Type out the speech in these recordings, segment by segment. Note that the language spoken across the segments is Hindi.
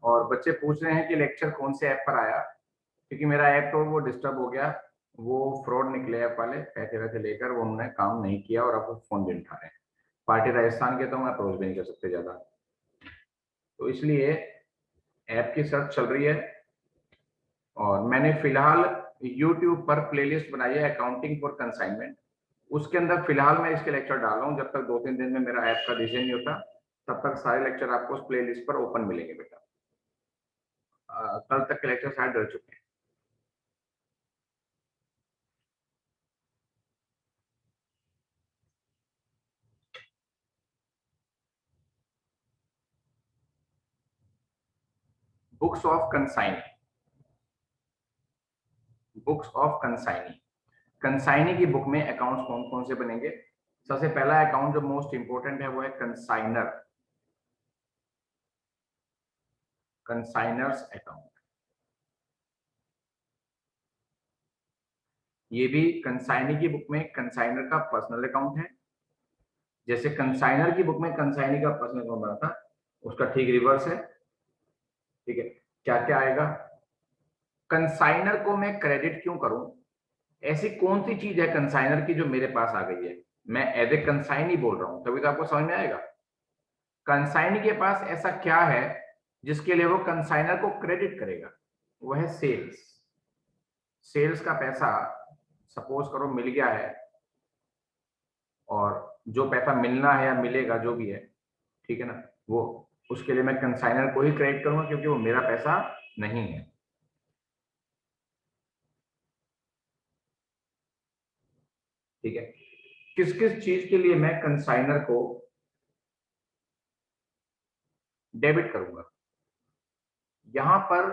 और बच्चे पूछ रहे हैं कि लेक्चर कौन से ऐप पर आया, क्योंकि मेरा ऐप तो वो डिस्टर्ब हो गया, वो फ्रॉड निकले ऐप वाले, पैसे वैसे लेकर वो उन्होंने काम नहीं किया और अब वो फोन भी नहीं उठा रहे हैं। पार्टी राजस्थान के तो हम अप्रोच भी नहीं कर सकते ज्यादा, तो इसलिए ऐप की सर्च चल रही है। और मैंने फिलहाल यूट्यूब पर प्लेलिस्ट बनाई है अकाउंटिंग फॉर कंसाइनमेंट, उसके अंदर फिलहाल मैं इसके लेक्चर डाल रहा हूँ। जब तक 2-3 दिन में मेरा ऐप का डिजाइन नहीं होता तब तक सारे लेक्चर आपको उस प्लेलिस्ट पर ओपन मिलेंगे बेटा। कल तक के लेक्चर शायद डल चुके हैं। Books of consignee, books of consignee, consignee की बुक में अकाउंट्स कौन कौन से बनेंगे? सबसे पहला अकाउंट जो मोस्ट इंपोर्टेंट है वो है कंसाइनर, कंसाइनर्स अकाउंट। ये भी कंसाइनी की बुक में कंसाइनर का पर्सनल अकाउंट है। जैसे कंसाइनर की बुक में कंसाइनी का पर्सनल अकाउंट बना था, उसका ठीक रिवर्स है। ठीक है, क्या क्या आएगा? कंसाइनर को मैं क्रेडिट क्यों करूं? ऐसी कौन सी चीज है कंसाइनर की जो मेरे पास आ गई है? मैं एज ए कंसाइनी बोल रहा हूं, तभी तो आपको समझ में आएगा। कंसाइनी के पास ऐसा क्या है जिसके लिए वो कंसाइनर को क्रेडिट करेगा? वो है सेल्स। सेल्स का पैसा सपोज करो मिल गया है, और जो पैसा मिलना है या मिलेगा जो भी है, ठीक है ना, वो उसके लिए मैं कंसाइनर को ही क्रेडिट करूंगा क्योंकि वो मेरा पैसा नहीं है। ठीक है, किस किस चीज के लिए मैं कंसाइनर को डेबिट करूंगा? यहां पर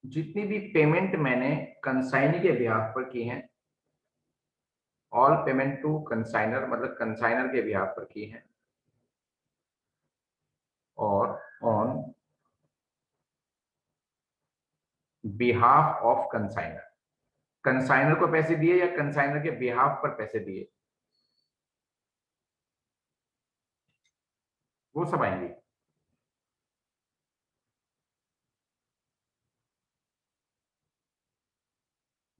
जितनी भी पेमेंट मैंने कंसाइनी के बिहाफ पर की हैं, ऑल पेमेंट टू कंसाइनर, मतलब कंसाइनर के बिहाफ पर की हैं, और on behalf of consignor, consignor को पैसे दिए या कंसाइनर के बिहाफ पर पैसे दिए, वो सब आएंगे।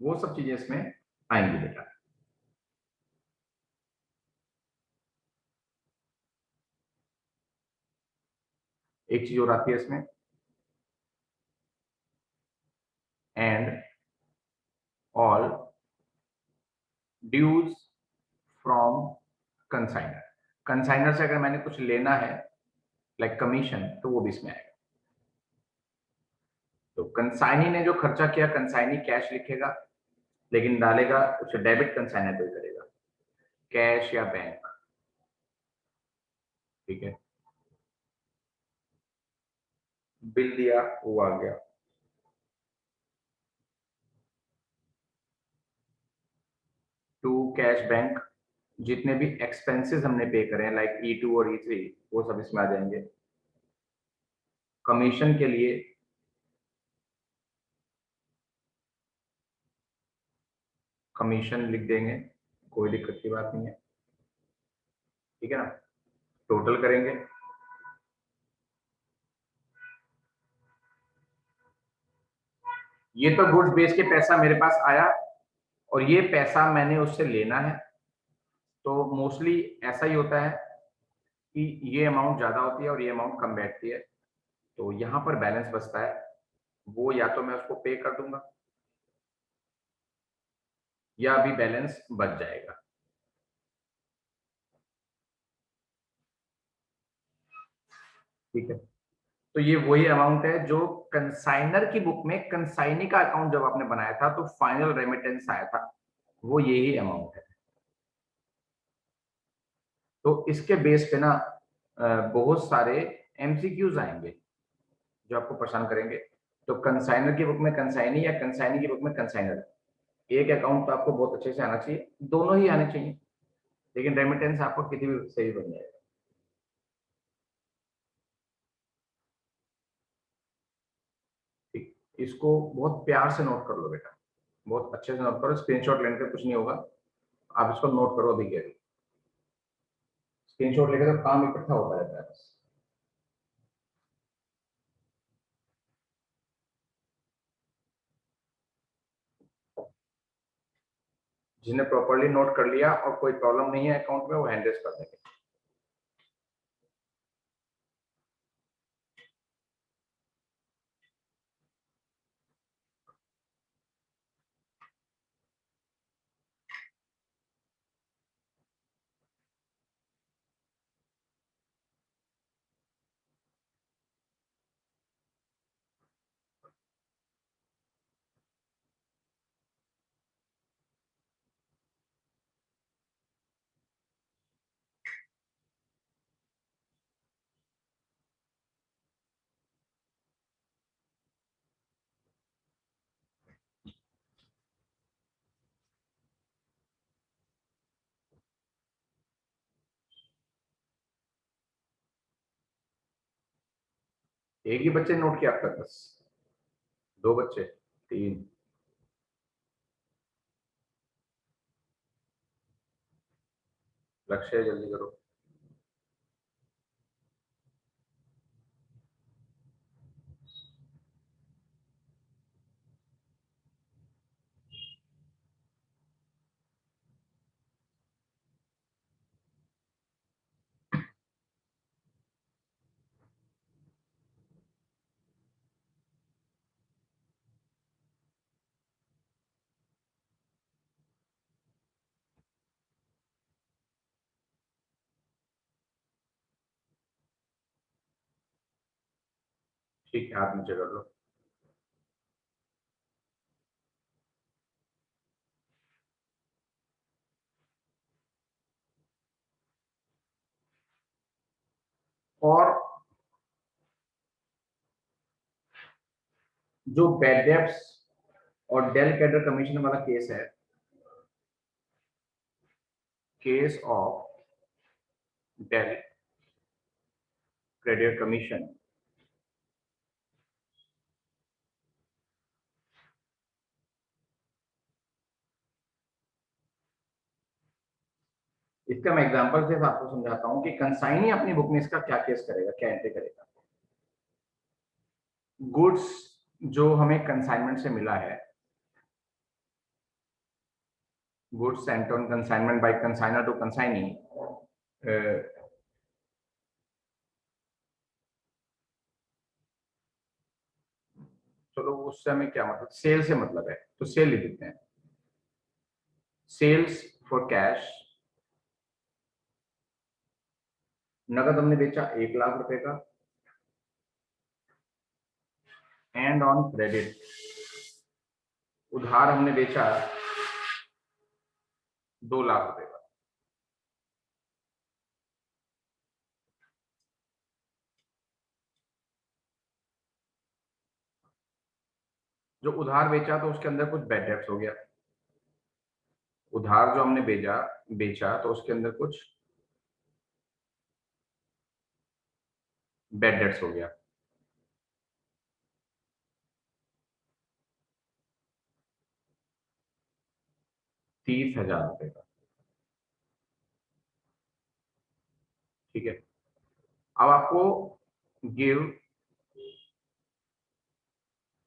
वो सब चीजें इसमें आएंगी बेटा। एक चीज और आती है इसमें, and all dues from consignor. Consignor से अगर मैंने कुछ लेना है लाइक कमीशन, तो वो भी इसमें आएगा। तो कंसाइनी ने जो खर्चा किया, कंसाइनी कैश लिखेगा, लेकिन डालेगा उसे डेबिट कंसाइनर पे करेगा, कैश या बैंक। ठीक है, बिल दिया वो आ गया, टू कैश बैंक। जितने भी एक्सपेंसेस हमने पे करे हैं लाइक E2 और E3, वो सब इसमें आ जाएंगे। कमीशन के लिए कमीशन लिख देंगे, कोई दिक्कत की बात नहीं है। ठीक है ना, टोटल करेंगे, ये तो गुड्स बेच के पैसा मेरे पास आया और ये पैसा मैंने उससे लेना है। तो मोस्टली ऐसा ही होता है कि ये अमाउंट ज्यादा होती है और ये अमाउंट कम बैठती है, तो यहां पर बैलेंस बचता है, वो या तो मैं उसको पे कर दूंगा या अभी बैलेंस बच जाएगा। ठीक है, तो ये वही अमाउंट है जो कंसाइनर की बुक में, कंसाइनी का अकाउंट जब आपने बनाया था तो फाइनल रेमिटेंस आया था, वो यही अमाउंट है। तो इसके बेस पे ना बहुत सारे एमसीक्यूज आएंगे जो आपको परेशान करेंगे। तो कंसाइनर की बुक में कंसाइनी या कंसाइनी की बुक में कंसाइनर, एक अकाउंट तो आपको बहुत अच्छे से आना चाहिए, दोनों ही आने चाहिए, लेकिन रेमिटेंस आपको किसी भी से भी बन जाएगा। ठीक, इसको बहुत प्यार से नोट कर लो बेटा, बहुत अच्छे से नोट करो, स्क्रीनशॉट लेने से कुछ नहीं होगा, आप इसको नोट करो अभी के अभी। स्क्रीनशॉट लेकर तो काम इकट्ठा होता रहता है बस। जिन्हें प्रॉपर्ली नोट कर लिया और कोई प्रॉब्लम नहीं है अकाउंट में, वो हैंड रेज कर देंगे। एक ही बच्चे ने नोट किया आपका 10? दो बच्चे? तीन? लक्ष्य, जल्दी करो। ठीक है, हाथ नीचे कर लो। और जो बैड डेब्ट्स और डेल कैडर कमीशन वाला केस है, case of del credere commission, इसका मैं एग्जांपल से आपको समझाता हूं कि कंसाइनी अपनी बुक में इसका क्या केस करेगा, क्या एंट्री करेगा। गुड्स जो हमें कंसाइनमेंट से मिला है, goods sent on consignment by consignor to consignee, चलो उससे हमें क्या मतलब, सेल से मतलब है, तो सेल लिख देते हैं। सेल्स फॉर कैश, नगद हमने बेचा 1,00,000 रुपए का, एंड ऑन क्रेडिट, उधार हमने बेचा 2,00,000 रुपए का। जो उधार बेचा तो उसके अंदर कुछ बैड डेब्ट्स हो गया, उधार जो हमने बेचा तो उसके अंदर कुछ बैड डेब्ट्स हो गया। 30,000 रुपए का। ठीक है, अब आपको give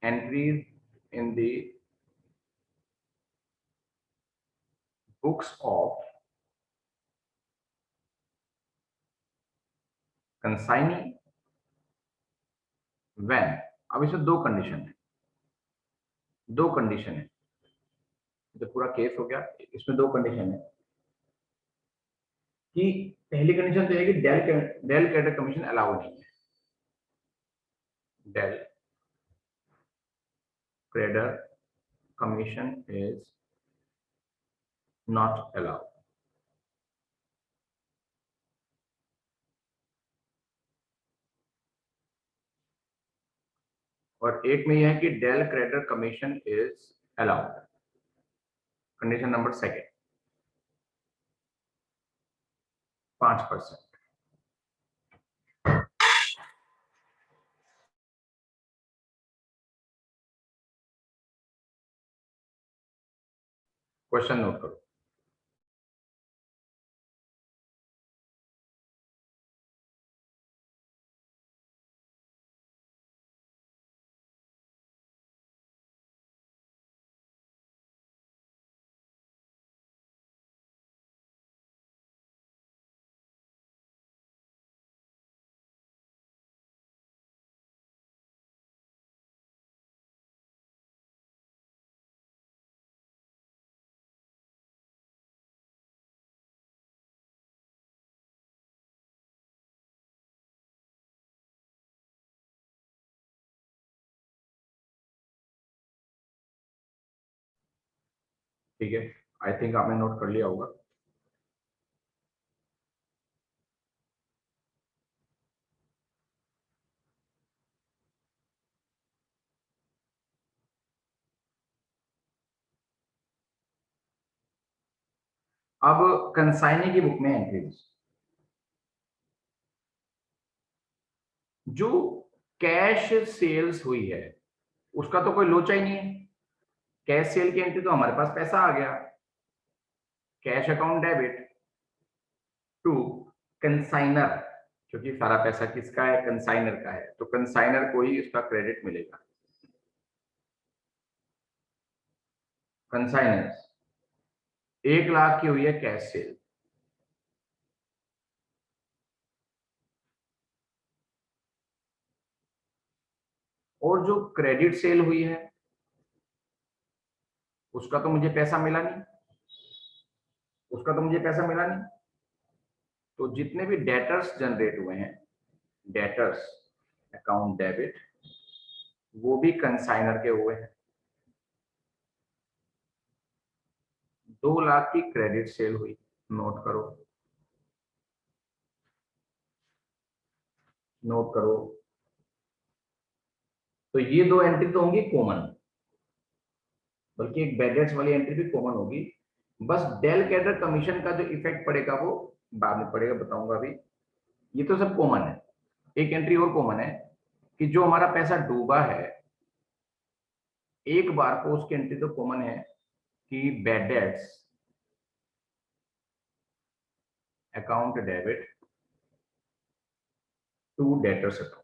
entries in the books of consignee when. अब इसमें दो कंडीशन है, दो कंडीशन है, तो पूरा केस हो गया। इसमें दो कंडीशन है कि पहली कंडीशन तो है कि डेल क्रेडिट कमीशन अलाउ नहीं है, del credere commission is not allowed. और एक में यह है कि del credere commission is allowed. Condition number second, 5%। Question note करो। ठीक है, आई थिंक आपने नोट कर लिया होगा। अब कंसाइनी की बुक में एंट्रीज, जो कैश सेल्स हुई है उसका तो कोई लोचा ही नहीं है। कैश सेल की एंट्री तो हमारे पास पैसा आ गया, cash account debit to consignor, क्योंकि सारा पैसा किसका है, कंसाइनर का है, तो कंसाइनर को ही इसका क्रेडिट मिलेगा। कंसाइनर्स 1 लाख की हुई है कैश सेल, और जो क्रेडिट सेल हुई है उसका तो मुझे पैसा मिला नहीं, उसका तो मुझे पैसा मिला नहीं। तो जितने भी डेटर्स जनरेट हुए हैं, डेटर्स अकाउंट डेबिट, वो भी कंसाइनर के हुए हैं। 2 लाख की क्रेडिट सेल हुई, नोट करो, नोट करो। तो ये दो एंट्री तो होंगी कॉमन, बल्कि एक बैड डेट्स वाली एंट्री भी कॉमन होगी। बस डेल कैडर कमीशन का जो इफेक्ट पड़ेगा वो बाद में पड़ेगा, बताऊंगा अभी। ये तो सब कॉमन है। एक एंट्री और कॉमन है कि जो हमारा पैसा डूबा है, एक बार को उसकी एंट्री तो कॉमन है कि bad debts account debit to debtors account.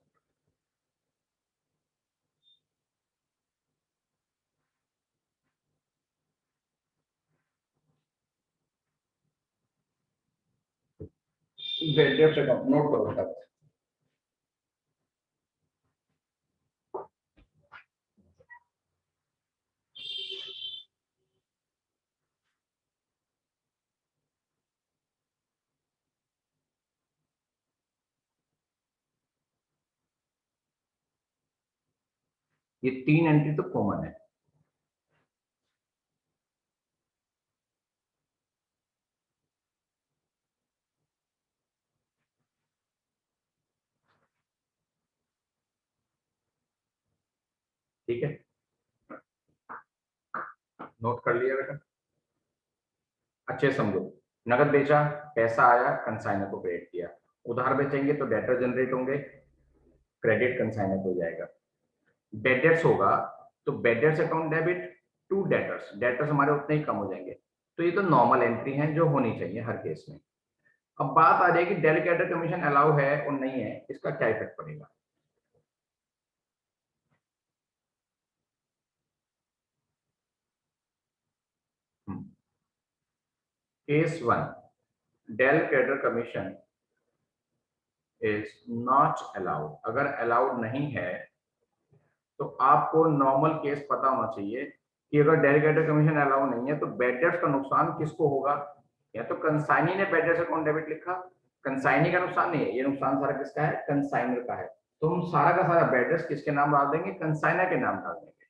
Bad debts account note करो तब। ये 3 एंट्री तो कॉमन है। ठीक है, नोट कर लिया बेटा, अच्छे समझो। नगद बेचा, पैसा आया, कंसाइनर को क्रेडिट किया। उधार बेचेंगे तो डेटर जनरेट होंगे, क्रेडिट कंसाइनर को जाएगा। बैड डेट्स होगा तो bad debts account debit to debtors, debtors हमारे उतने ही कम हो जाएंगे। तो ये तो नॉर्मल एंट्री है जो होनी चाहिए हर केस में। अब बात आ जाएगी डेलीगेटर कमीशन अलाउ है और नहीं है, इसका क्या इफेक्ट पड़ेगा। Case one, del credere commission is not allowed. अगर अलाउड नहीं है तो आपको नॉर्मल केस पता होना चाहिए कि अगर डेलीगेटर कमीशन अलाउ नहीं है तो बैड डेट्स का नुकसान किसको होगा। या तो कंसाइनी ने बैड डेट्स अकाउंट डेबिट लिखा, कंसाइनी का नुकसान नहीं है, ये नुकसान सारा किसका है, कंसाइनर का है। तो हम सारा का सारा बैड डेट्स किसके नाम डाल देंगे, कंसाइनर के नाम डाल देंगे।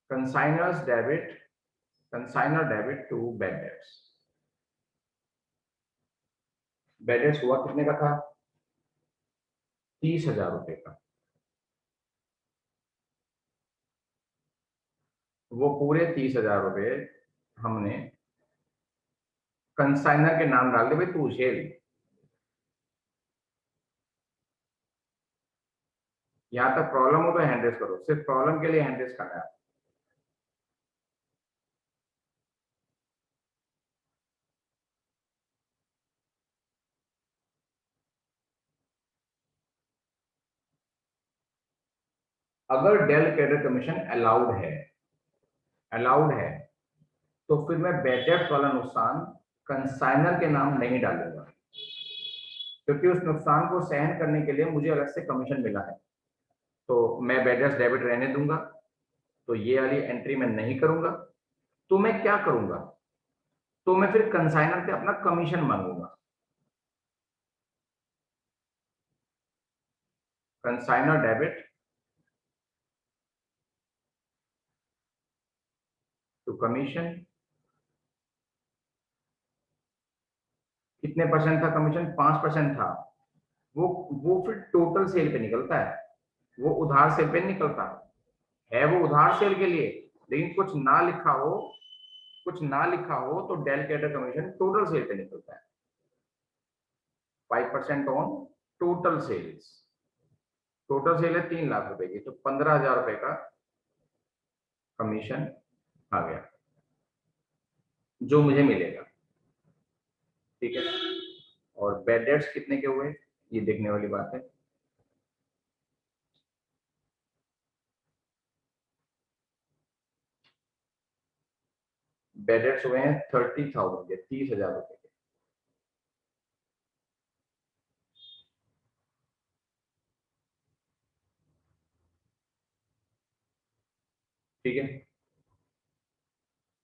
Consignors debit, consignor debit to bad debts. Bad debts हुआ कितने का था, 30,000 रुपए का। वो पूरे 30,000 रुपए हमने कंसाइनर के नाम डाल दे, भाई तू झेल। यहाँ तक प्रॉब्लम हो तो हैंड रेस करो, सिर्फ प्रॉब्लम के लिए हैंड रेस करना है। अगर डेल कैडर कमीशन अलाउड है तो फिर मैं बैड डेट्स वाला नुकसान कंसाइनर के नाम नहीं डालूंगा, क्योंकि उस नुकसान को सहन करने के लिए मुझे अलग से कमीशन मिला है। तो मैं बैड डेट्स डेबिट रहने दूंगा, तो ये वाली एंट्री मैं नहीं करूंगा। तो मैं क्या करूंगा, तो मैं फिर कंसाइनर से अपना कमीशन मांगूंगा। कंसाइनर डेबिट कमीशन कितने परसेंट था, कमीशन 5% था। वो फिर टोटल सेल पे निकलता है, वो उधार सेल पे नहीं निकलता है। वो उधार सेल के लिए, लेकिन कुछ ना लिखा हो, कुछ ना लिखा हो तो del credere commission total sale पे निकलता है। 5% on total sales. Total sale है 3 लाख रुपए की, तो 15,000 रुपए का कमीशन आ गया जो मुझे मिलेगा। ठीक है, और बैड डेट्स कितने के हुए ये देखने वाली बात है। बैड डेट्स हुए हैं 30,000 के, 30,000 रुपए के। ठीक है,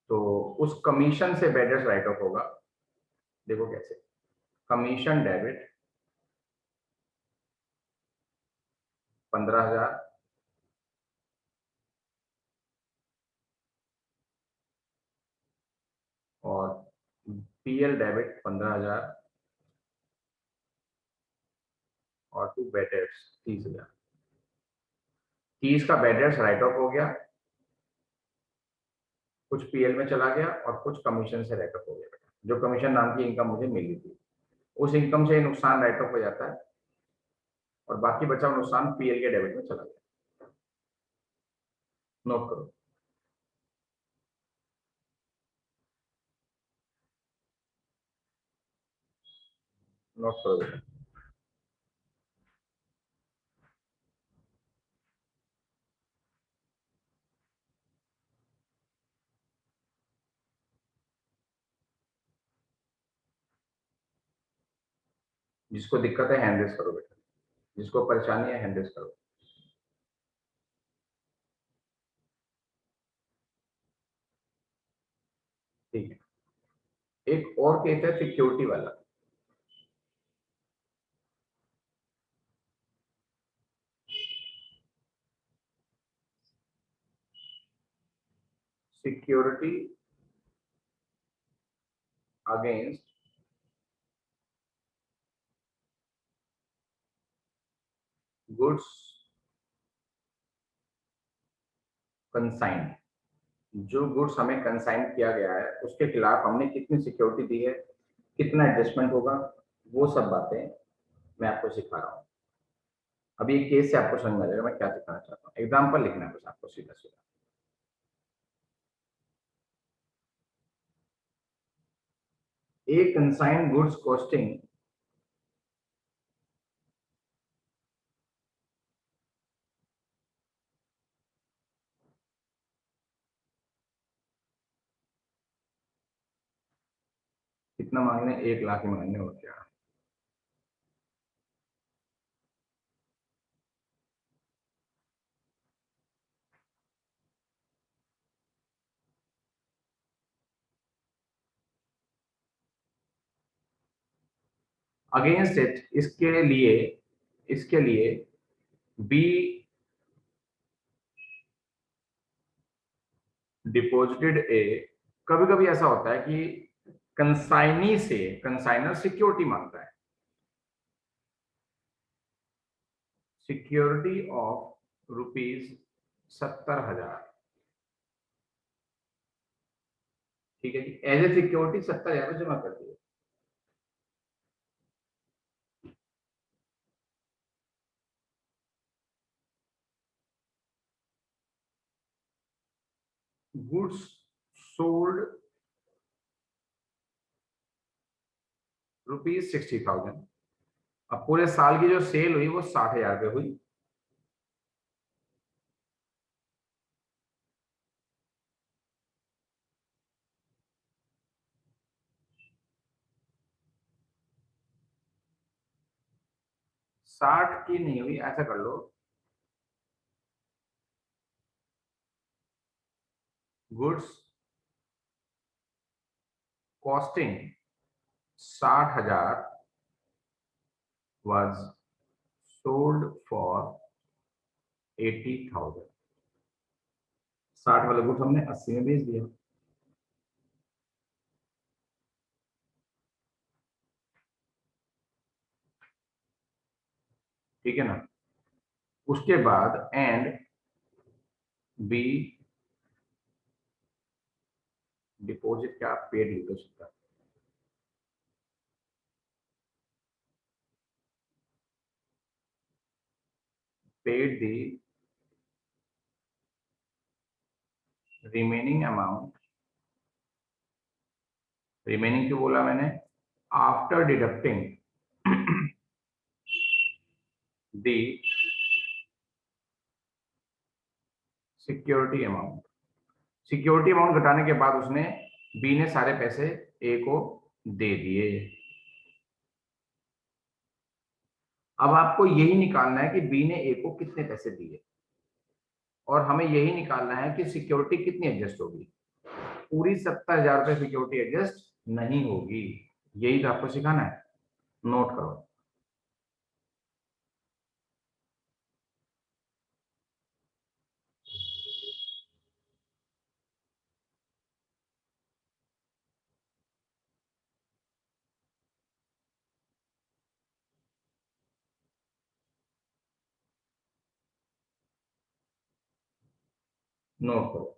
तो उस कमीशन से बैड डेट्स राइट ऑफ होगा। देखो कैसे, कमीशन डेबिट 15,000, और पीएल डेबिट 15,000, और टू बैड डेट्स 30,000। 30 का बैड डेट्स राइट ऑफ हो गया, कुछ पीएल में चला गया और कुछ कमीशन से राइट ऑफ हो गया। जो कमीशन नाम की इनकम मुझे मिली थी, उस इनकम से नुकसान राइट ऑफ हो जाता है, और बाकी बचा हुआ नुकसान पीएल के डेबिट में चला गया। नोट करो, नोट करो बेटा। जिसको दिक्कत है हैंड रेस करो बेटा, जिसको परेशानी है हैंड रेस करो। ठीक है, एक और केस है सिक्योरिटी वाला। Security against goods consigned. जो गुड्स हमें कंसाइन किया गया है उसके खिलाफ हमने कितनी सिक्योरिटी दी है, कितना एडजस्टमेंट होगा, वो सब बातें मैं आपको सिखा रहा हूँ। अभी एक केस से आपको समझ में आ जाएगा मैं क्या सिखाना चाहता हूँ। एग्जाम्पल लिखना है बस आपको सीधा सीधा। ए कंसाइन गुड्स कॉस्टिंग कितना मांगने, 1 लाख ही मांगने, और क्या। अगेंस्ट इट, इसके लिए बी डिपॉजिटेड ए। कभी कभी ऐसा होता है कि कंसाइनी से कंसाइनर सिक्योरिटी मांगता है, सिक्योरिटी ऑफ ₹70,000। ठीक है जी, एज ए सिक्योरिटी 70,000 जमा कर दिए। Goods sold ₹60,000। अब पूरे साल की जो सेल हुई वो 60,000 हुई। साठ की नहीं हुई, ऐसा कर लो, goods costing 60,000 was sold for 80,000। 60 वाला गुड्स हमने 80 में बेच दिया। ठीक है ना। उसके बाद एंड बी डिपॉजिट क्या पेड लिख दो सकता, paid the remaining amount, remaining क्यों बोला मैंने, आफ्टर डिडक्टिंग दी सिक्योरिटी अमाउंट, सिक्योरिटी अमाउंट घटाने के बाद उसने बी ने सारे पैसे ए को दे दिए। अब आपको यही निकालना है कि बी ने ए को कितने पैसे दिए, और हमें यही निकालना है कि सिक्योरिटी कितनी एडजस्ट होगी। पूरी 70,000 रुपए सिक्योरिटी एडजस्ट नहीं होगी, यही तो आपको सिखाना है। नोट करो। नोट करो।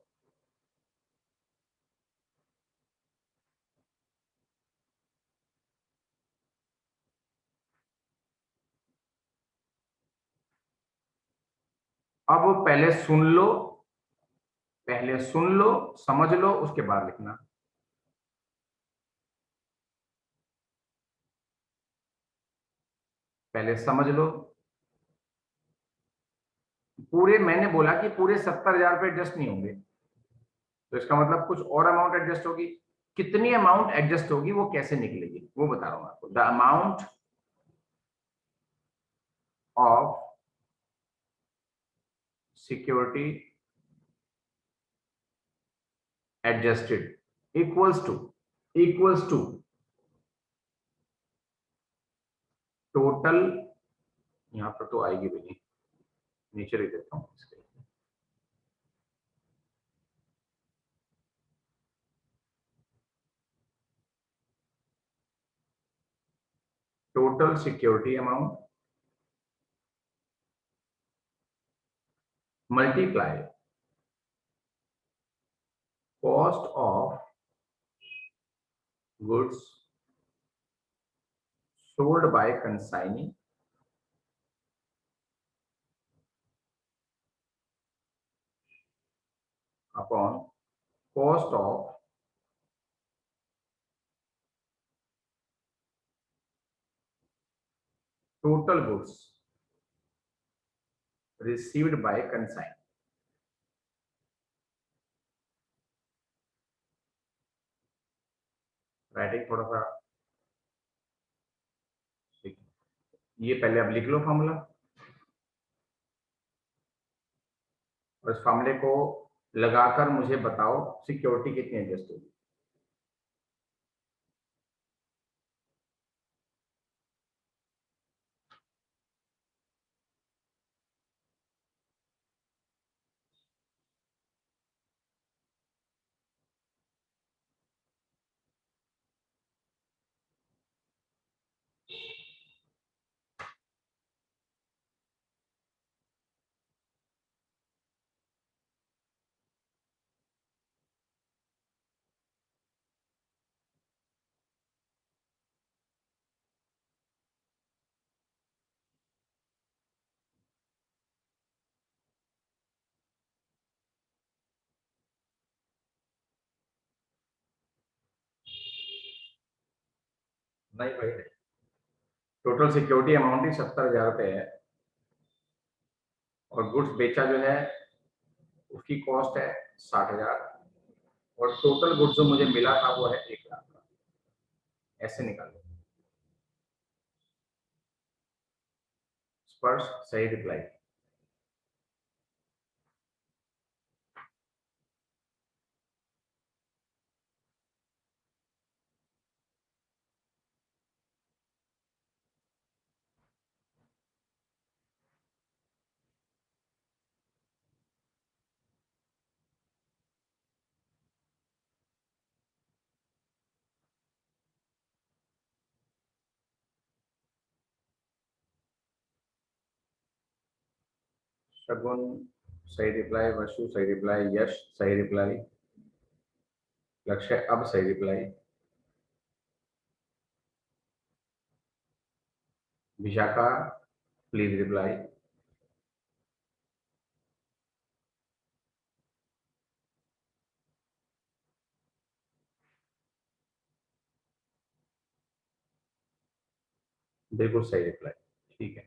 अब पहले सुन लो, पहले सुन लो, समझ लो, उसके बाद लिखना। पहले समझ लो। पूरे मैंने बोला कि पूरे 70,000 रुपए एडजस्ट नहीं होंगे, तो इसका मतलब कुछ और अमाउंट एडजस्ट होगी। कितनी अमाउंट एडजस्ट होगी वो कैसे निकलेगी वो बता रहा हूं आपको। The amount of security adjusted equals to total, यहां पर तो आएगी भी नहीं, नीचे लिख देता हूं इसके। Total security amount multiply cost of goods sold by consignee upon cost of total goods received by consign. Writing थोड़ा सा ठीक है। ये पहले आप लिख लो फॉर्मूला, और इस फॉर्मूले को लगाकर मुझे बताओ सिक्योरिटी कितनी एडजस्ट होगी। नहीं भाई, टोटल सिक्योरिटी अमाउंट ही 70,000 रुपए है, और गुड्स बेचा जो है उसकी कॉस्ट है 60,000, और टोटल गुड्स जो मुझे मिला था वो है 1 लाख का। ऐसे निकालो। स्पर्श सही रिप्लाई। शगुन सही रिप्लाई, वसु सही रिप्लाई, यश सही रिप्लाई, लक्ष्य अब सही रिप्लाई, विशाखा प्लीज रिप्लाई, बिल्कुल सही रिप्लाई। ठीक है,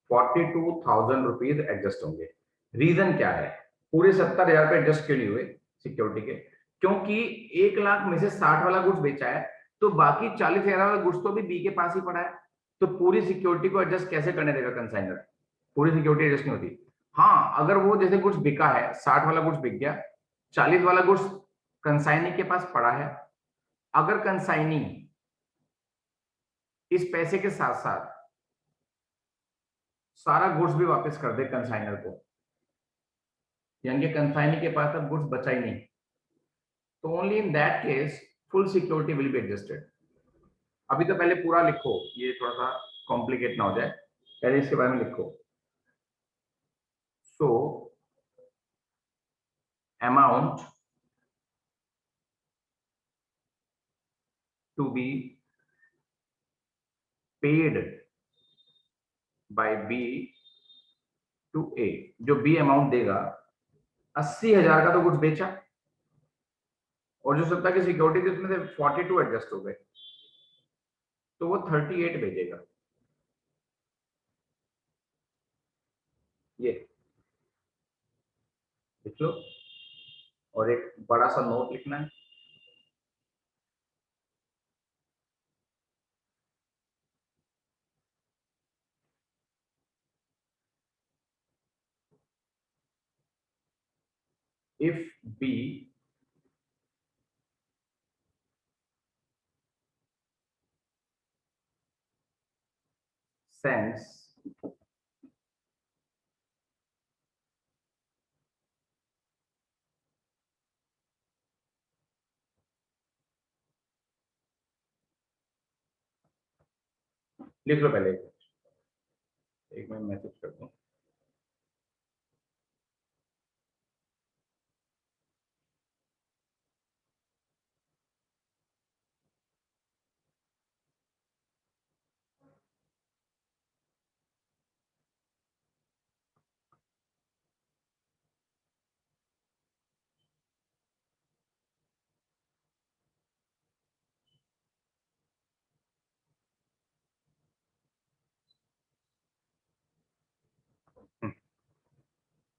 42,000 रुपीज एडजस्ट होंगे। रीजन क्या है, पूरे 70,000 पे एडजस्ट क्यों नहीं हुए सिक्योरिटी के? क्योंकि 1 लाख में से 60 वाला गुड्स बेचा है, तो बाकी 40,000 वाला गुड्स तो भी बी के पास ही पड़ा है। तो पूरी सिक्योरिटी को एडजस्ट कैसे करने देगा कंसाइनर? पूरी सिक्योरिटी एडजस्ट नहीं होती। हाँ, अगर वो जैसे गुड्स बिका है, 60 वाला गुड्स बिक गया, 40 वाला गुड्स कंसाइनी के पास पड़ा है, अगर कंसाइनी इस पैसे के साथ साथ सारा गुड्स भी वापस कर दे कंसाइनर को, यानी कि कंसाइनी के पास अब गुड्स बचा ही नहीं, तो only in that case full security will be adjusted. अभी तो पहले पूरा लिखो, ये थोड़ा सा कॉम्प्लिकेट ना हो जाए, पहले इसके बारे में लिखो। So amount to be paid by B to A, जो बी अमाउंट देगा, 80,000 का तो कुछ बेचा, और जो 70 की सिक्योरिटी थी उसमें से 42 एडजस्ट हो गए, तो वो 38 भेजेगा। ये लिख लो, और एक बड़ा सा नोट लिखना है। इफ बी sends लिख लो पहले, एक मैं मैसेज करता हूँ।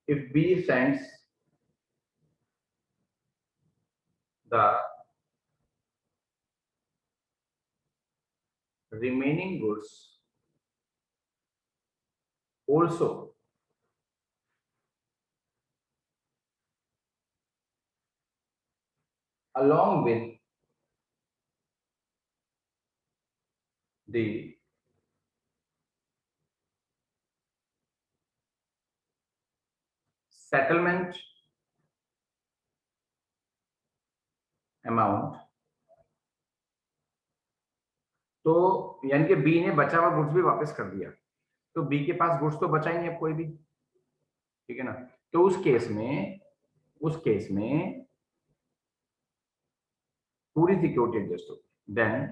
If B sends the remaining goods also along with the settlement amount, तो यानी कि बी ने बचा हुआ गुड्स भी वापस कर दिया, तो बी के पास गुड्स तो बचा ही नहीं अब कोई भी, ठीक है ना? तो उस केस में पूरी सिक्योरिटी एडजस्ट होगी। देन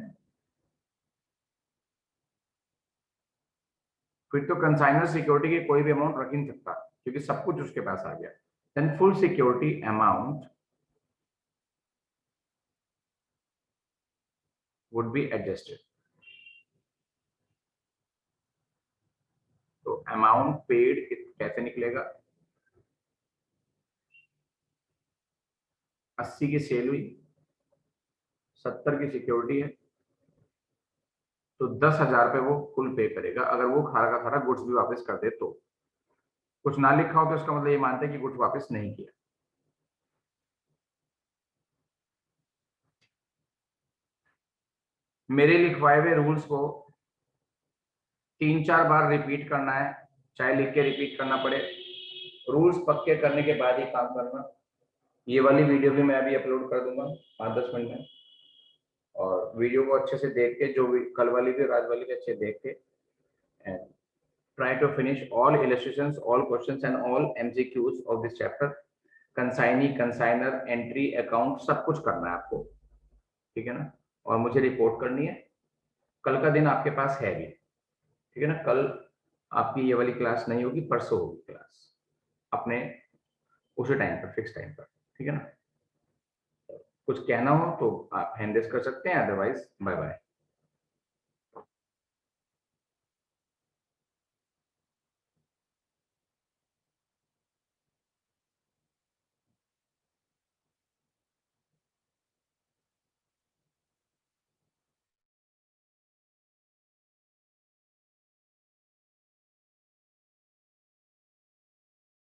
फिर तो कंसाइनर सिक्योरिटी की कोई भी अमाउंट रख ही नहीं सकता, क्योंकि सब कुछ उसके पास आ गया। Then full security amount would be adjusted. तो अमाउंट पेड कैसे निकलेगा? 80 की सेल हुई, 70 की सिक्योरिटी है, तो 10,000 पे वो फुल पे करेगा, अगर वो खारा का खारा गुड्स भी वापस कर दे तो। कुछ ना लिखा हो तो इसका मतलब ये मानते हैं कि गुड्स वापस नहीं किया। मेरे लिखवाए हुए रूल्स को 3-4 बार रिपीट करना है, चाहे लिख के रिपीट करना पड़े। रूल्स पक्के करने के बाद ही काम करना। ये वाली वीडियो भी मैं अभी अपलोड कर दूंगा 5-10 मिनट में, और वीडियो को अच्छे से देख के, जो कल वाली भी और आज वाली भी अच्छे देख के try to finish all illustrations, all questions and all MCQs of this chapter. Consignee, consignor, entry, account सब कुछ करना है आपको, ठीक है ना। और मुझे रिपोर्ट करनी है। कल का दिन आपके पास है भी, ठीक है ना। कल आपकी ये वाली क्लास नहीं होगी, परसों होगी क्लास अपने उसी टाइम पर, फिक्स टाइम पर, ठीक है ना। कुछ कहना हो तो आप हैंड रेज कर सकते हैं, अदरवाइज बाय बाय।